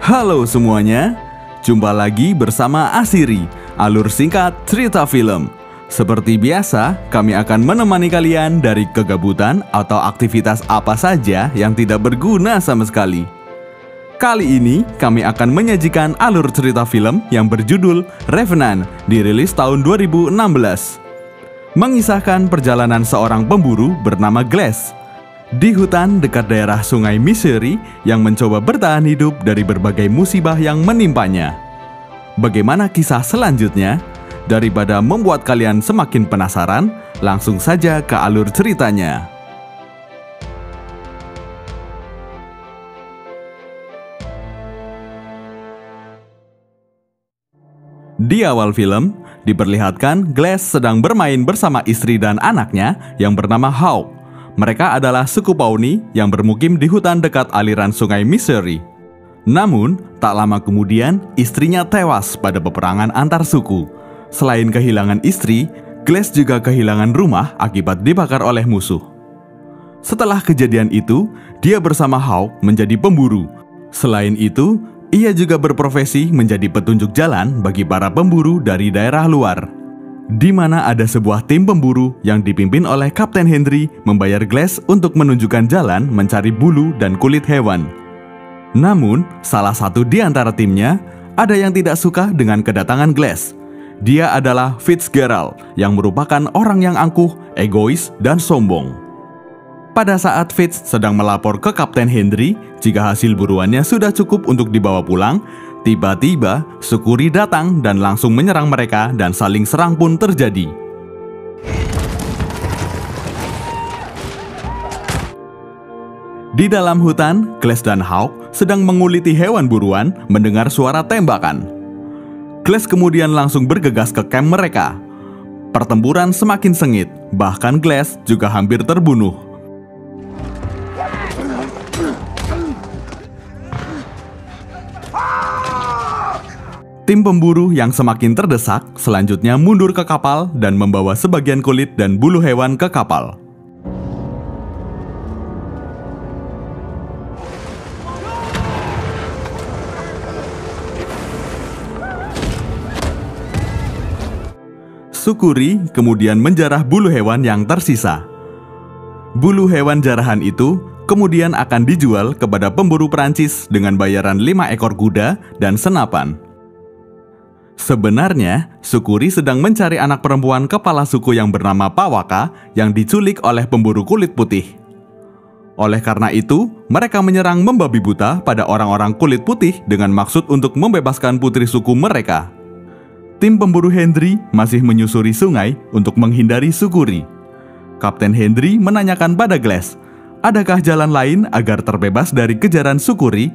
Halo semuanya, jumpa lagi bersama Asiri, alur singkat cerita film. Seperti biasa, kami akan menemani kalian dari kegabutan atau aktivitas apa saja yang tidak berguna sama sekali. Kali ini, kami akan menyajikan alur cerita film yang berjudul Revenant, dirilis tahun 2016. Mengisahkan perjalanan seorang pemburu bernama Glass di hutan dekat daerah sungai Missouri yang mencoba bertahan hidup dari berbagai musibah yang menimpanya. Bagaimana kisah selanjutnya? Daripada membuat kalian semakin penasaran, langsung saja ke alur ceritanya. Di awal film, diperlihatkan Glass sedang bermain bersama istri dan anaknya yang bernama Hawk. Mereka adalah suku Pawnee yang bermukim di hutan dekat aliran sungai Missouri. Namun, tak lama kemudian, istrinya tewas pada peperangan antar suku. Selain kehilangan istri, Glass juga kehilangan rumah akibat dibakar oleh musuh. Setelah kejadian itu, dia bersama Hawk menjadi pemburu. Selain itu, ia juga berprofesi menjadi petunjuk jalan bagi para pemburu dari daerah luar, di mana ada sebuah tim pemburu yang dipimpin oleh Kapten Henry membayar Glass untuk menunjukkan jalan mencari bulu dan kulit hewan. Namun, salah satu di antara timnya ada yang tidak suka dengan kedatangan Glass. Dia adalah Fitzgerald yang merupakan orang yang angkuh, egois, dan sombong. Pada saat Fitz sedang melapor ke Kapten Henry jika hasil buruannya sudah cukup untuk dibawa pulang, tiba-tiba Sukuri datang dan langsung menyerang mereka dan saling serang pun terjadi. Di dalam hutan, Glass dan Hawk sedang menguliti hewan buruan mendengar suara tembakan. Glass kemudian langsung bergegas ke kamp mereka. Pertempuran semakin sengit, bahkan Glass juga hampir terbunuh. Tim pemburu yang semakin terdesak selanjutnya mundur ke kapal dan membawa sebagian kulit dan bulu hewan ke kapal. Sukuri kemudian menjarah bulu hewan yang tersisa. Bulu hewan jarahan itu kemudian akan dijual kepada pemburu Prancis dengan bayaran 5 ekor kuda dan senapan. Sebenarnya, Sukuri sedang mencari anak perempuan kepala suku yang bernama Pawaka yang diculik oleh pemburu kulit putih. Oleh karena itu, mereka menyerang membabi buta pada orang-orang kulit putih dengan maksud untuk membebaskan putri suku mereka. Tim pemburu Henry masih menyusuri sungai untuk menghindari Sukuri. Kapten Henry menanyakan pada Glass, adakah jalan lain agar terbebas dari kejaran Sukuri?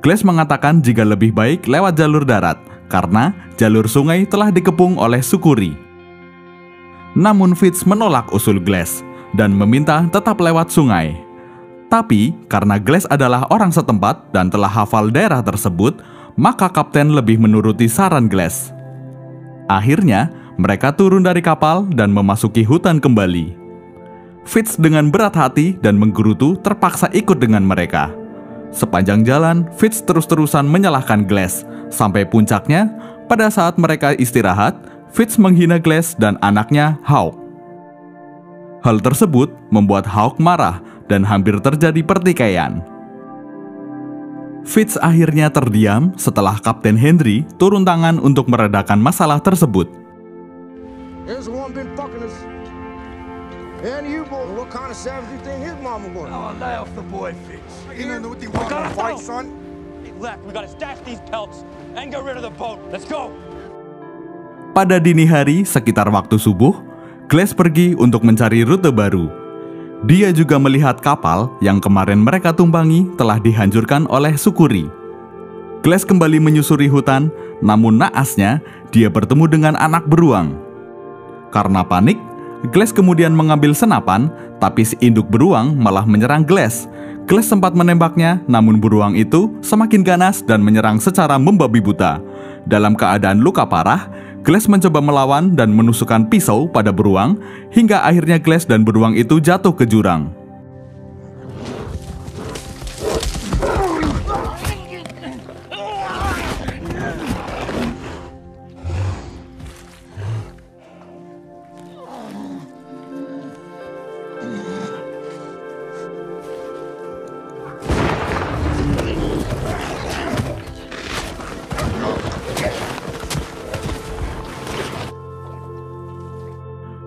Glass mengatakan jika lebih baik lewat jalur darat, karena jalur sungai telah dikepung oleh Sukuri. Namun Fitz menolak usul Glass dan meminta tetap lewat sungai. Tapi karena Glass adalah orang setempat dan telah hafal daerah tersebut, maka kapten lebih menuruti saran Glass. Akhirnya, mereka turun dari kapal dan memasuki hutan kembali. Fitz dengan berat hati dan menggerutu terpaksa ikut dengan mereka. Sepanjang jalan, Fitz terus-terusan menyalahkan Glass. Sampai puncaknya, pada saat mereka istirahat, Fitz menghina Glass dan anaknya Hawk. Hal tersebut membuat Hawk marah dan hampir terjadi pertikaian. Fitz akhirnya terdiam setelah Kapten Henry turun tangan untuk meredakan masalah tersebut. Pada dini hari sekitar waktu subuh, Glass pergi untuk mencari rute baru. Dia juga melihat kapal yang kemarin mereka tumpangi telah dihancurkan oleh Sukuri. Glass kembali menyusuri hutan, namun naasnya dia bertemu dengan anak beruang. Karena panik, Glass kemudian mengambil senapan, tapi si induk beruang malah menyerang Glass. Glass sempat menembaknya, namun beruang itu semakin ganas dan menyerang secara membabi buta. Dalam keadaan luka parah, Glass mencoba melawan dan menusukkan pisau pada beruang, hingga akhirnya Glass dan beruang itu jatuh ke jurang.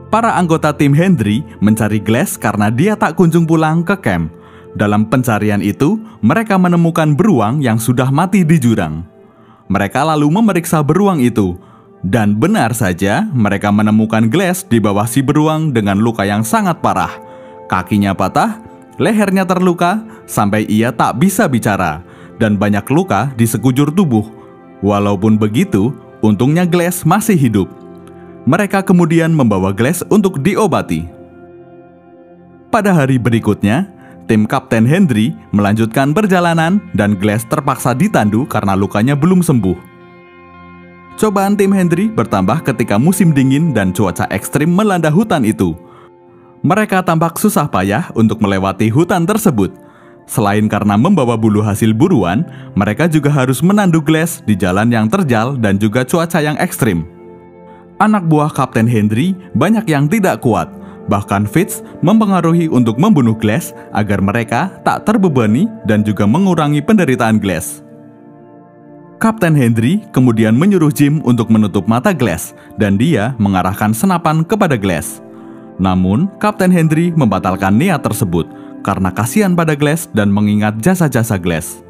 Para anggota tim Henry mencari Glass karena dia tak kunjung pulang ke camp. Dalam pencarian itu, mereka menemukan beruang yang sudah mati di jurang. Mereka lalu memeriksa beruang itu, dan benar saja mereka menemukan Glass di bawah si beruang dengan luka yang sangat parah. Kakinya patah, lehernya terluka, sampai ia tak bisa bicara, dan banyak luka di sekujur tubuh. Walaupun begitu, untungnya Glass masih hidup. Mereka kemudian membawa Glass untuk diobati. Pada hari berikutnya, tim Kapten Henry melanjutkan perjalanan dan Glass terpaksa ditandu karena lukanya belum sembuh. Cobaan tim Henry bertambah ketika musim dingin dan cuaca ekstrim melanda hutan itu. Mereka tampak susah payah untuk melewati hutan tersebut. Selain karena membawa bulu hasil buruan, mereka juga harus menandu Glass di jalan yang terjal dan juga cuaca yang ekstrim. Anak buah Kapten Henry banyak yang tidak kuat, bahkan Fitz mempengaruhi untuk membunuh Glass agar mereka tak terbebani dan juga mengurangi penderitaan Glass. Kapten Henry kemudian menyuruh Jim untuk menutup mata Glass dan dia mengarahkan senapan kepada Glass. Namun, Kapten Henry membatalkan niat tersebut karena kasihan pada Glass dan mengingat jasa-jasa Glass.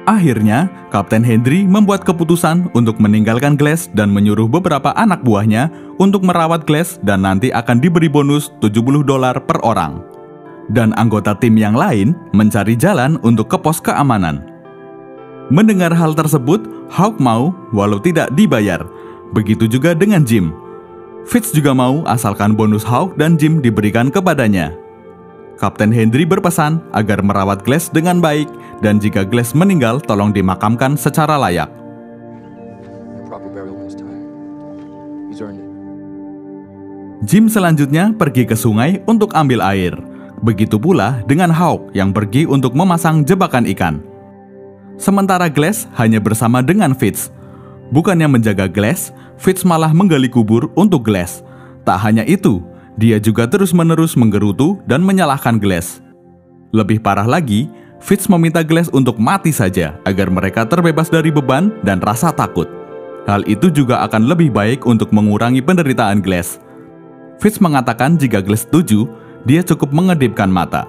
Akhirnya, Kapten Henry membuat keputusan untuk meninggalkan Glass dan menyuruh beberapa anak buahnya untuk merawat Glass dan nanti akan diberi bonus $70 per orang. Dan anggota tim yang lain mencari jalan untuk ke pos keamanan. Mendengar hal tersebut, Hawk mau walau tidak dibayar. Begitu juga dengan Jim. Fitz juga mau asalkan bonus Hawk dan Jim diberikan kepadanya. Kapten Henry berpesan agar merawat Glass dengan baik dan jika Glass meninggal tolong dimakamkan secara layak. Jim selanjutnya pergi ke sungai untuk ambil air. Begitu pula dengan Hawk yang pergi untuk memasang jebakan ikan. Sementara Glass hanya bersama dengan Fitz. Bukannya menjaga Glass, Fitz malah menggali kubur untuk Glass. Tak hanya itu, dia juga terus-menerus menggerutu dan menyalahkan Glass. Lebih parah lagi, Fitz meminta Glass untuk mati saja agar mereka terbebas dari beban dan rasa takut. Hal itu juga akan lebih baik untuk mengurangi penderitaan Glass. Fitz mengatakan jika Glass setuju, dia cukup mengedipkan mata.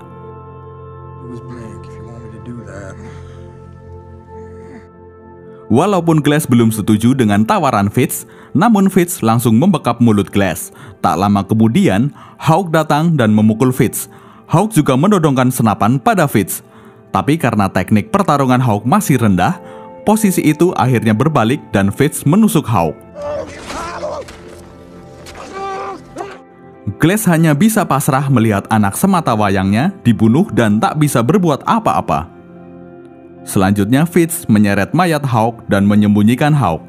Walaupun Glass belum setuju dengan tawaran Fitz, namun Fitz langsung membekap mulut Glass. Tak lama kemudian, Hawk datang dan memukul Fitz. Hawk juga menodongkan senapan pada Fitz. Tapi karena teknik pertarungan Hawk masih rendah, posisi itu akhirnya berbalik dan Fitz menusuk Hawk. Glass hanya bisa pasrah melihat anak semata wayangnya dibunuh dan tak bisa berbuat apa-apa. Selanjutnya Fitz menyeret mayat Hawk dan menyembunyikan Hawk.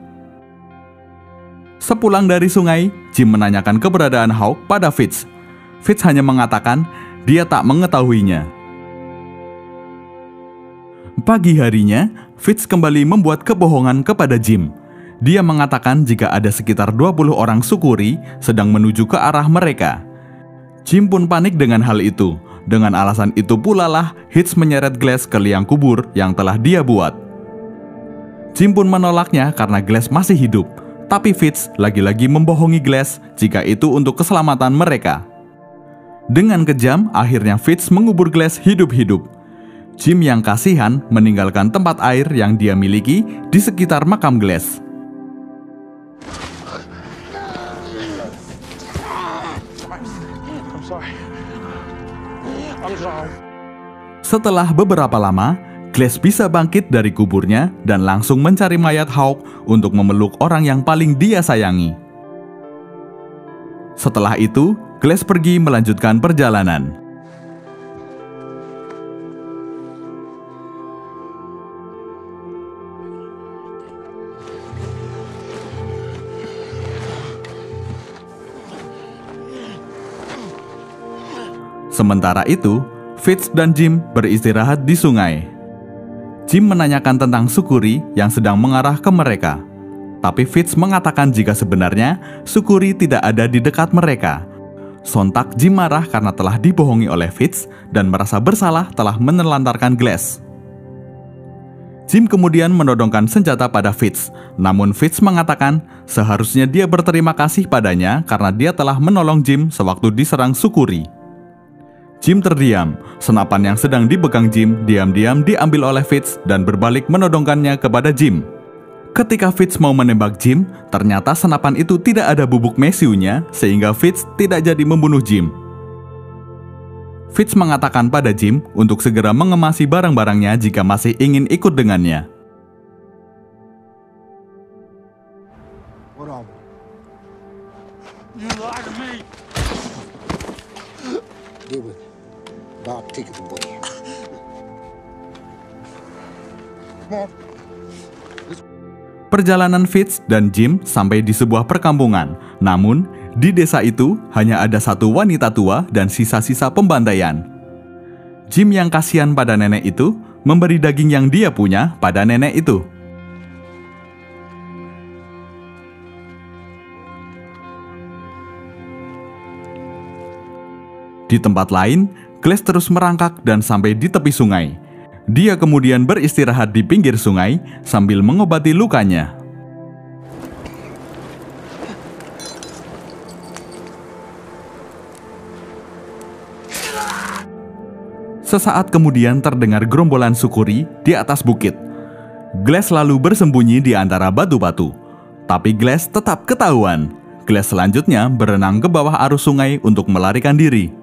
Sepulang dari sungai, Jim menanyakan keberadaan Hawk pada Fitz. Fitz hanya mengatakan dia tak mengetahuinya. Pagi harinya, Fitz kembali membuat kebohongan kepada Jim. Dia mengatakan jika ada sekitar 20 orang Sukuri sedang menuju ke arah mereka. Jim pun panik dengan hal itu. Dengan alasan itu pula lah Hitch menyeret Glass ke liang kubur yang telah dia buat. Jim pun menolaknya karena Glass masih hidup, tapi Fitz lagi-lagi membohongi Glass jika itu untuk keselamatan mereka. Dengan kejam, akhirnya Fitz mengubur Glass hidup-hidup. Jim yang kasihan meninggalkan tempat air yang dia miliki di sekitar makam Glass. Setelah beberapa lama, Glass bisa bangkit dari kuburnya dan langsung mencari mayat Hawk untuk memeluk orang yang paling dia sayangi. Setelah itu, Glass pergi melanjutkan perjalanan. Sementara itu, Fitz dan Jim beristirahat di sungai. Jim menanyakan tentang Sukuri yang sedang mengarah ke mereka. Tapi Fitz mengatakan jika sebenarnya Sukuri tidak ada di dekat mereka. Sontak Jim marah karena telah dibohongi oleh Fitz dan merasa bersalah telah menelantarkan Glass. Jim kemudian menodongkan senjata pada Fitz, namun Fitz mengatakan seharusnya dia berterima kasih padanya karena dia telah menolong Jim sewaktu diserang Sukuri. Jim terdiam, senapan yang sedang dipegang Jim diam-diam diambil oleh Fitz dan berbalik menodongkannya kepada Jim. Ketika Fitz mau menembak Jim, ternyata senapan itu tidak ada bubuk mesiunya sehingga Fitz tidak jadi membunuh Jim. Fitz mengatakan pada Jim untuk segera mengemasi barang-barangnya jika masih ingin ikut dengannya. Perjalanan Fitz dan Jim sampai di sebuah perkampungan, namun di desa itu hanya ada satu wanita tua dan sisa-sisa pembantaian. Jim yang kasihan pada nenek itu memberi daging yang dia punya pada nenek itu. Di tempat lain, Glass terus merangkak dan sampai di tepi sungai. Dia kemudian beristirahat di pinggir sungai sambil mengobati lukanya. Sesaat kemudian terdengar gerombolan Sukuri di atas bukit. Glass lalu bersembunyi di antara batu-batu. Tapi Glass tetap ketahuan. Glass selanjutnya berenang ke bawah arus sungai untuk melarikan diri.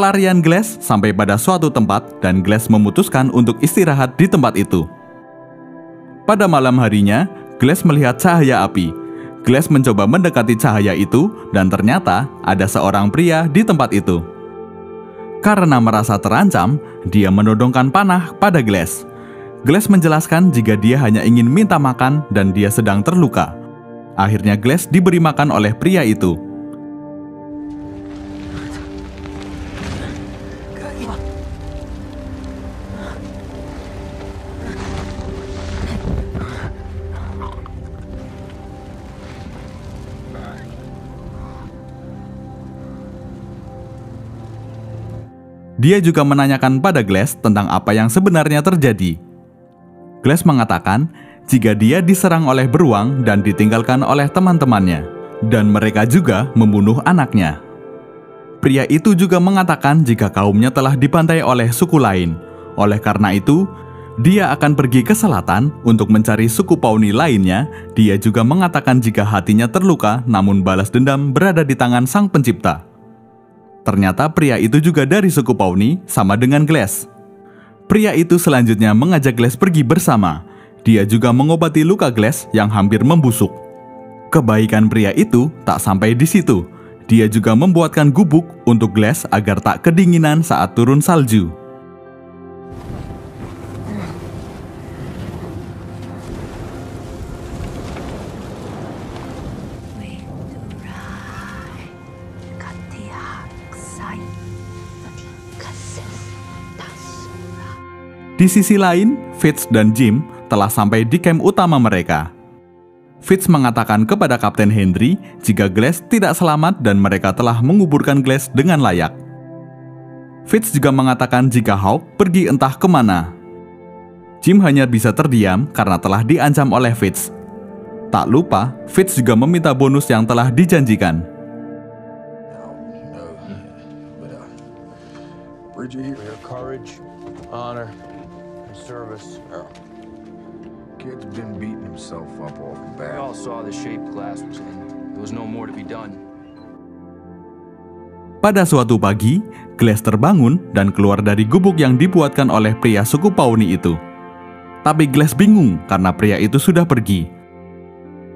Pelarian Glass sampai pada suatu tempat dan Glass memutuskan untuk istirahat di tempat itu. Pada malam harinya, Glass melihat cahaya api. Glass mencoba mendekati cahaya itu dan ternyata ada seorang pria di tempat itu. Karena merasa terancam, dia menodongkan panah pada Glass. Glass menjelaskan jika dia hanya ingin minta makan dan dia sedang terluka. Akhirnya Glass diberi makan oleh pria itu. Dia juga menanyakan pada Glass tentang apa yang sebenarnya terjadi. Glass mengatakan jika dia diserang oleh beruang dan ditinggalkan oleh teman-temannya, dan mereka juga membunuh anaknya. Pria itu juga mengatakan jika kaumnya telah dibantai oleh suku lain. Oleh karena itu, dia akan pergi ke selatan untuk mencari suku Pawnee lainnya. Dia juga mengatakan jika hatinya terluka, namun balas dendam berada di tangan Sang Pencipta. Ternyata pria itu juga dari suku Pawnee, sama dengan Glass. Pria itu selanjutnya mengajak Glass pergi bersama. Dia juga mengobati luka Glass yang hampir membusuk. Kebaikan pria itu tak sampai di situ. Dia juga membuatkan gubuk untuk Glass agar tak kedinginan saat turun salju. Di sisi lain, Fitz dan Jim telah sampai di kamp utama mereka. Fitz mengatakan kepada Kapten Henry jika Glass tidak selamat dan mereka telah menguburkan Glass dengan layak. Fitz juga mengatakan jika Hawk pergi entah kemana. Jim hanya bisa terdiam karena telah diancam oleh Fitz. Tak lupa, Fitz juga meminta bonus yang telah dijanjikan. Service. Kid's been beating himself up off the bat. We all saw the shape Glass was in. There was no more to be done. Pada suatu pagi, Glass terbangun dan keluar dari gubuk yang dibuatkan oleh pria suku Pawnee itu. Tapi Glass bingung karena pria itu sudah pergi.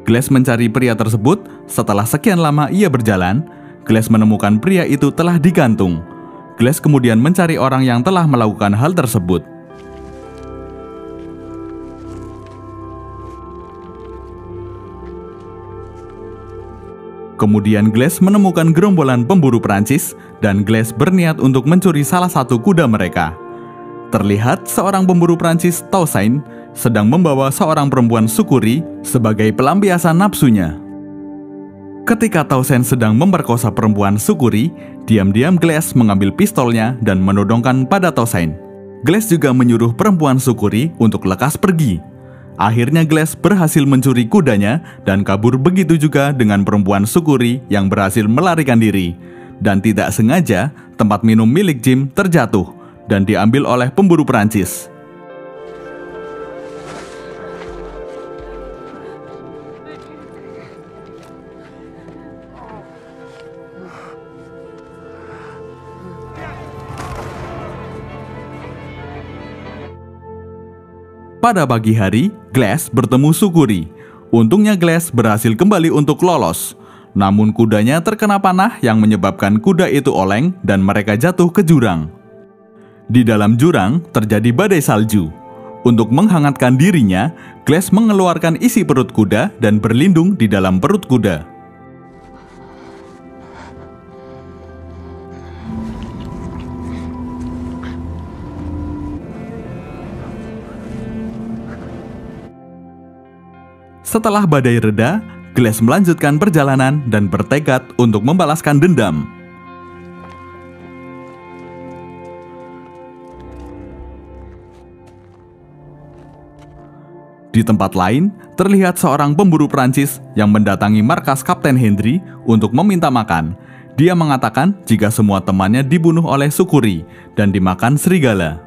Glass mencari pria tersebut. Setelah sekian lama ia berjalan, Glass menemukan pria itu telah digantung. Glass kemudian mencari orang yang telah melakukan hal tersebut. Kemudian Glass menemukan gerombolan pemburu Prancis dan Glass berniat untuk mencuri salah satu kuda mereka. Terlihat seorang pemburu Prancis, Toussaint, sedang membawa seorang perempuan Sukuri sebagai pelampiasan nafsunya. Ketika Toussaint sedang memperkosa perempuan Sukuri, diam-diam Glass mengambil pistolnya dan menodongkan pada Toussaint. Glass juga menyuruh perempuan Sukuri untuk lekas pergi. Akhirnya Glass berhasil mencuri kudanya dan kabur, begitu juga dengan perempuan Sukuri yang berhasil melarikan diri. Dan tidak sengaja, tempat minum milik Jim terjatuh dan diambil oleh pemburu Prancis. Pada pagi hari, Glass bertemu Sukuri. Untungnya Glass berhasil kembali untuk lolos. Namun kudanya terkena panah yang menyebabkan kuda itu oleng dan mereka jatuh ke jurang. Di dalam jurang terjadi badai salju. Untuk menghangatkan dirinya, Glass mengeluarkan isi perut kuda dan berlindung di dalam perut kuda. Setelah badai reda, Glass melanjutkan perjalanan dan bertekad untuk membalaskan dendam. Di tempat lain, terlihat seorang pemburu Prancis yang mendatangi markas Kapten Hendry untuk meminta makan. Dia mengatakan jika semua temannya dibunuh oleh Sukuri dan dimakan serigala.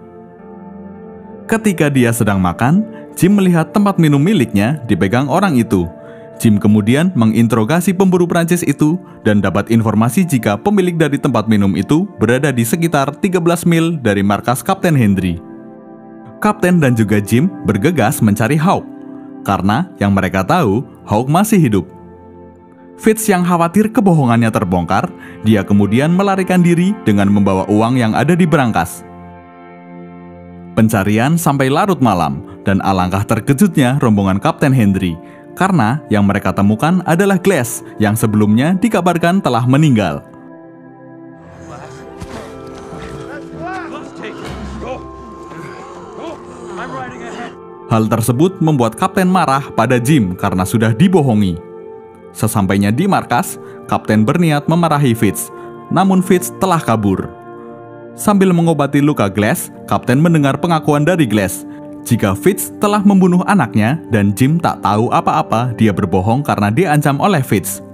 Ketika dia sedang makan, Jim melihat tempat minum miliknya dipegang orang itu. Jim kemudian menginterogasi pemburu Prancis itu dan dapat informasi jika pemilik dari tempat minum itu berada di sekitar 13 mil dari markas Kapten Hendry. Kapten dan juga Jim bergegas mencari Hawk, karena yang mereka tahu Hawk masih hidup. Fitz yang khawatir kebohongannya terbongkar, dia kemudian melarikan diri dengan membawa uang yang ada di berangkas. Pencarian sampai larut malam, dan alangkah terkejutnya rombongan Kapten Hendry, karena yang mereka temukan adalah Glass yang sebelumnya dikabarkan telah meninggal. Hal tersebut membuat Kapten marah pada Jim karena sudah dibohongi. Sesampainya di markas, Kapten berniat memarahi Fitz, namun Fitz telah kabur. Sambil mengobati luka Glass, Kapten mendengar pengakuan dari Glass jika Fitz telah membunuh anaknya dan Jim tak tahu apa-apa. Dia berbohong karena diancam oleh Fitz.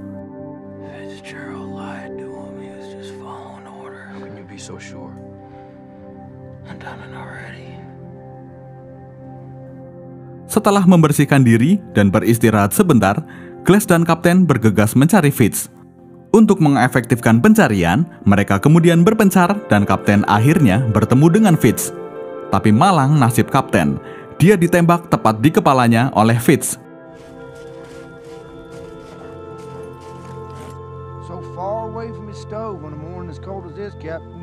Fitzgerald lied to him. He was just following order. How can you be so sure? I've done it already. Setelah membersihkan diri dan beristirahat sebentar, Glass dan Kapten bergegas mencari Fitz. Untuk mengefektifkan pencarian, mereka kemudian berpencar dan Kapten akhirnya bertemu dengan Fitz. Tapi malang nasib Kapten, dia ditembak tepat di kepalanya oleh Fitz. So far away from his stove on a morning as cold as this, Captain.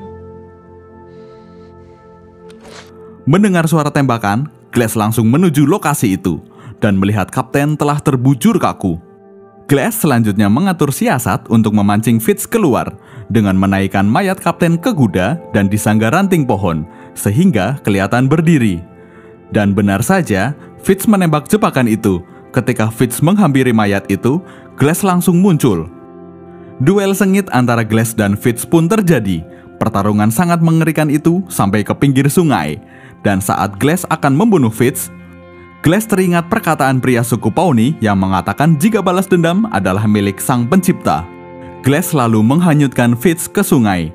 Mendengar suara tembakan, Glass langsung menuju lokasi itu dan melihat Kapten telah terbujur kaku. Glass selanjutnya mengatur siasat untuk memancing Fitz keluar dengan menaikkan mayat Kapten ke kuda dan disangga ranting pohon sehingga kelihatan berdiri. Dan benar saja, Fitz menembak jebakan itu. Ketika Fitz menghampiri mayat itu, Glass langsung muncul. Duel sengit antara Glass dan Fitz pun terjadi. Pertarungan sangat mengerikan itu sampai ke pinggir sungai. Dan saat Glass akan membunuh Fitz, Glass teringat perkataan pria suku Pawnee yang mengatakan jika balas dendam adalah milik sang pencipta. Glass lalu menghanyutkan Fitz ke sungai.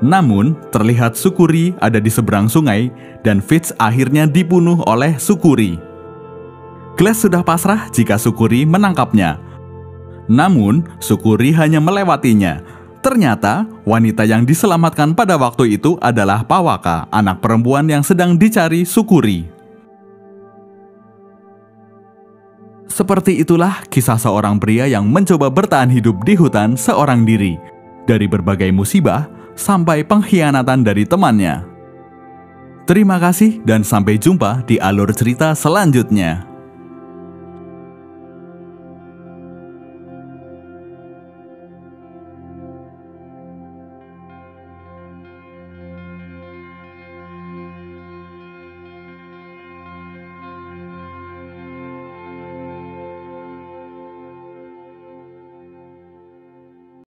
Namun, terlihat Sukuri ada di seberang sungai dan Fitz akhirnya dibunuh oleh Sukuri. Glass sudah pasrah jika Sukuri menangkapnya. Namun, Sukuri hanya melewatinya. Ternyata, wanita yang diselamatkan pada waktu itu adalah Pawaka, anak perempuan yang sedang dicari Sukuri. Seperti itulah kisah seorang pria yang mencoba bertahan hidup di hutan seorang diri, dari berbagai musibah sampai pengkhianatan dari temannya. Terima kasih dan sampai jumpa di alur cerita selanjutnya.